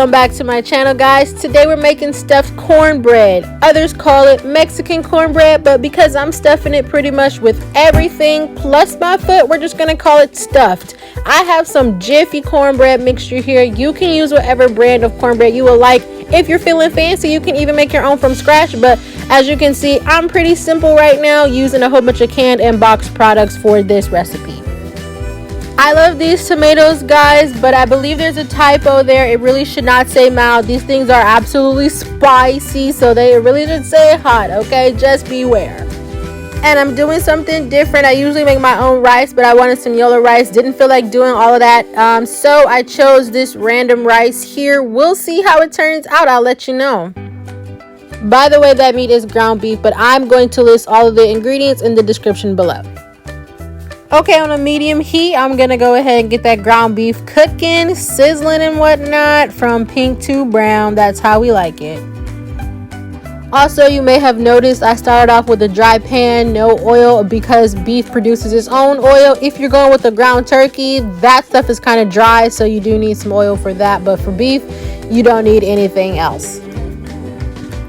welcome back to my channel, guys. Today we're making stuffed cornbread. Others call it Mexican cornbread, but because I'm stuffing it pretty much with everything plus my foot, we're just gonna call it stuffed. I have some Jiffy cornbread mixture here. You can use whatever brand of cornbread you would like. If you're feeling fancy, you can even make your own from scratch, but as you can see, I'm pretty simple right now, using a whole bunch of canned and boxed products for this recipe. I love these tomatoes, guys, but I believe there's a typo there. It really should not say mild. These things are absolutely spicy, so they really should say hot, okay? Just beware. And I'm doing something different. I usually make my own rice, but I wanted some yellow rice. Didn't feel like doing all of that, so I chose this random rice here. We'll see how it turns out. I'll let you know. By the way, that meat is ground beef, but I'm going to list all of the ingredients in the description below. Okay, on a medium heat, I'm gonna go ahead and get that ground beef cooking, sizzling and whatnot, from pink to brown. That's how we like it. Also, you may have noticed I started off with a dry pan, no oil, because beef produces its own oil. If you're going with a ground turkey, that stuff is kind of dry, so you do need some oil for that. But for beef, you don't need anything else.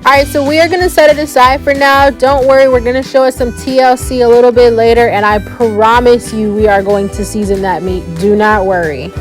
Alright, so we are going to set it aside for now. Don't worry, we're going to show us some TLC a little bit later, and I promise you we are going to season that meat. Do not worry.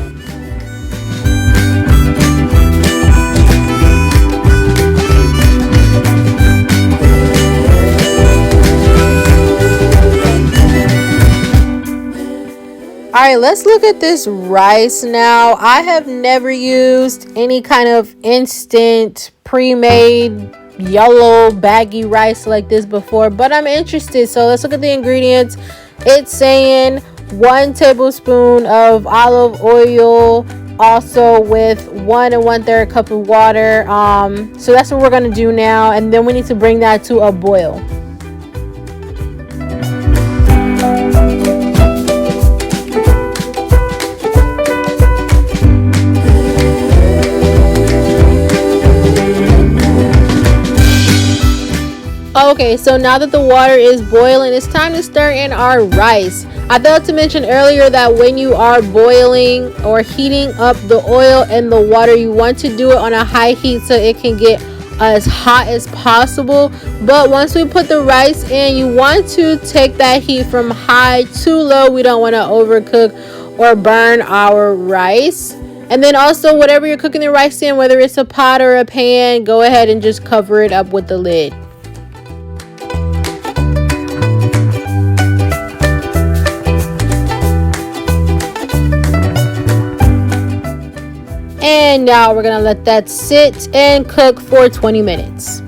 Alright, let's look at this rice now. I have never used any kind of instant, pre-made, yellow baggy rice like this before, but I'm interested. So let's look at the ingredients. It's saying 1 tablespoon of olive oil, also with 1 1/3 cup of water. So that's what we're going to do now, and then we need to bring that to a boil. Okay, so now that the water is boiling, it's time to stir in our rice. I failed to mention earlier that when you are boiling or heating up the oil and the water, you want to do it on a high heat so it can get as hot as possible. But once we put the rice in, you want to take that heat from high to low. We don't want to overcook or burn our rice. And then also, whatever you're cooking the rice in, whether it's a pot or a pan, go ahead and just cover it up with the lid. And now we're gonna let that sit and cook for 20 minutes.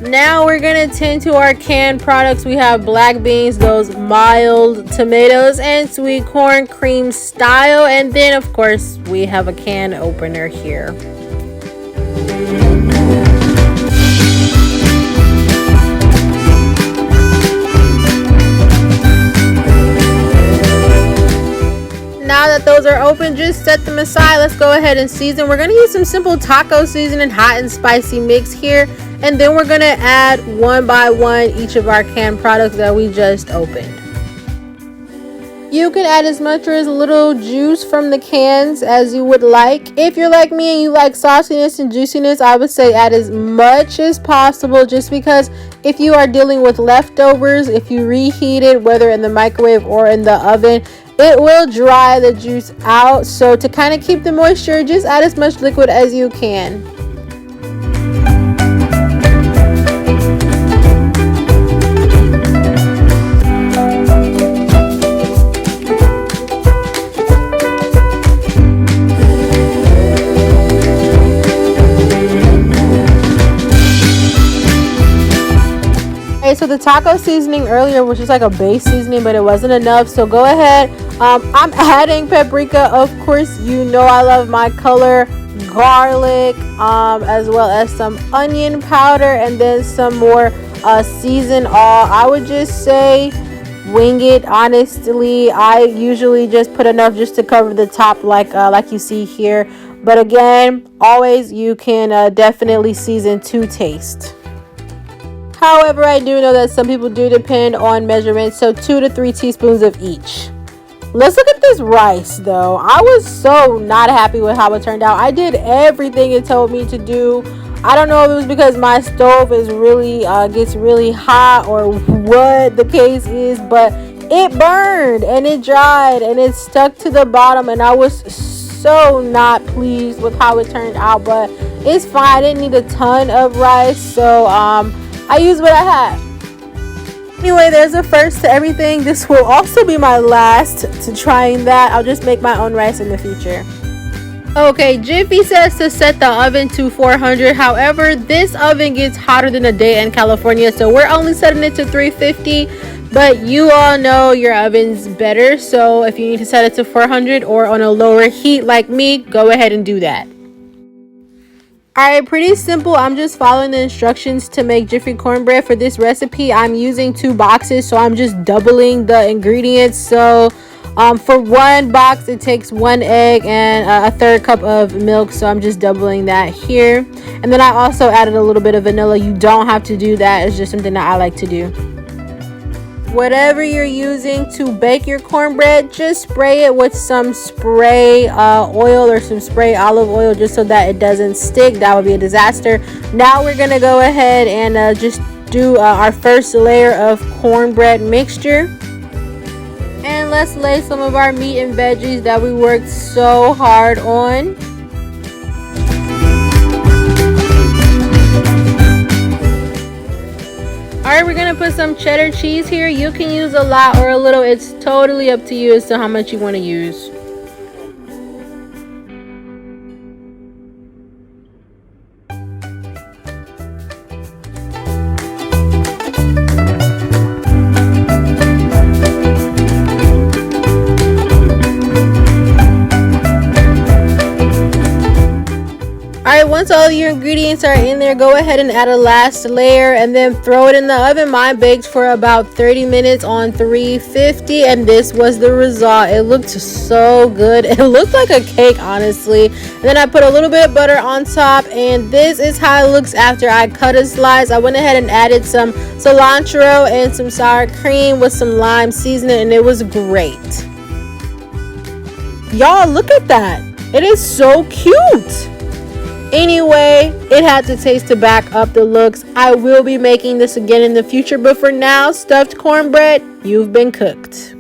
Now we're gonna tend to our canned products. We have black beans, those mild tomatoes, and sweet corn cream style. And then of course we have a can opener here. Now that those are open, just set them aside. Let's go ahead and season. We're going to use some simple taco seasoning, hot and spicy mix here. And then we're going to add one by one each of our canned products that we just opened. You can add as much or as little juice from the cans as you would like. If you're like me and you like sauciness and juiciness, I would say add as much as possible, just because if you are dealing with leftovers, if you reheat it, whether in the microwave or in the oven, it will dry the juice out. So to kind of keep the moisture, just add as much liquid as you can. So the taco seasoning earlier was just like a base seasoning, but it wasn't enough, so go ahead. I'm adding paprika, of course. You know I love my color, garlic, as well as some onion powder, and then some more seasoned all. I would just say wing it, honestly. I usually just put enough just to cover the top, like you see here, but again, always you can definitely season to taste. However, I do know that some people do depend on measurements, so 2 to 3 teaspoons of each. Let's look at this rice though. I was so not happy with how it turned out. I did everything it told me to do. I don't know if it was because my stove is really gets really hot or what the case is, but it burned and it dried and it stuck to the bottom, and I was so not pleased with how it turned out. But it's fine. I didn't need a ton of rice, so I used what I had. Anyway, there's a first to everything. This will also be my last to trying that. I'll just make my own rice in the future. Okay, Jiffy says to set the oven to 400. However, this oven gets hotter than a day in California, so we're only setting it to 350. But you all know your oven's better, so if you need to set it to 400 or on a lower heat like me, go ahead and do that. Alright, pretty simple. I'm just following the instructions to make Jiffy cornbread. For this recipe, I'm using 2 boxes, so I'm just doubling the ingredients. So for one box, it takes 1 egg and a 1/3 cup of milk, so I'm just doubling that here. And then I also added a little bit of vanilla. You don't have to do that. It's just something that I like to do. Whatever you're using to bake your cornbread, just spray it with some spray oil or some spray olive oil just so that it doesn't stick. That would be a disaster. Now we're gonna go ahead and just do our first layer of cornbread mixture. And let's lay some of our meat and veggies that we worked so hard on. Alright, we're gonna put some cheddar cheese here. You can use a lot or a little. It's totally up to you as to how much you want to use. Alright, once all your ingredients are in there, go ahead and add a last layer and then throw it in the oven. Mine baked for about 30 minutes on 350, and this was the result. It looked so good. It looked like a cake, honestly. And then I put a little bit of butter on top, and this is how it looks after I cut a slice. I went ahead and added some cilantro and some sour cream with some lime seasoning, and it was great. Y'all, look at that. It is so cute. Anyway, it had to taste to back up the looks. I will be making this again in the future, but for now, stuffed cornbread, you've been cooked.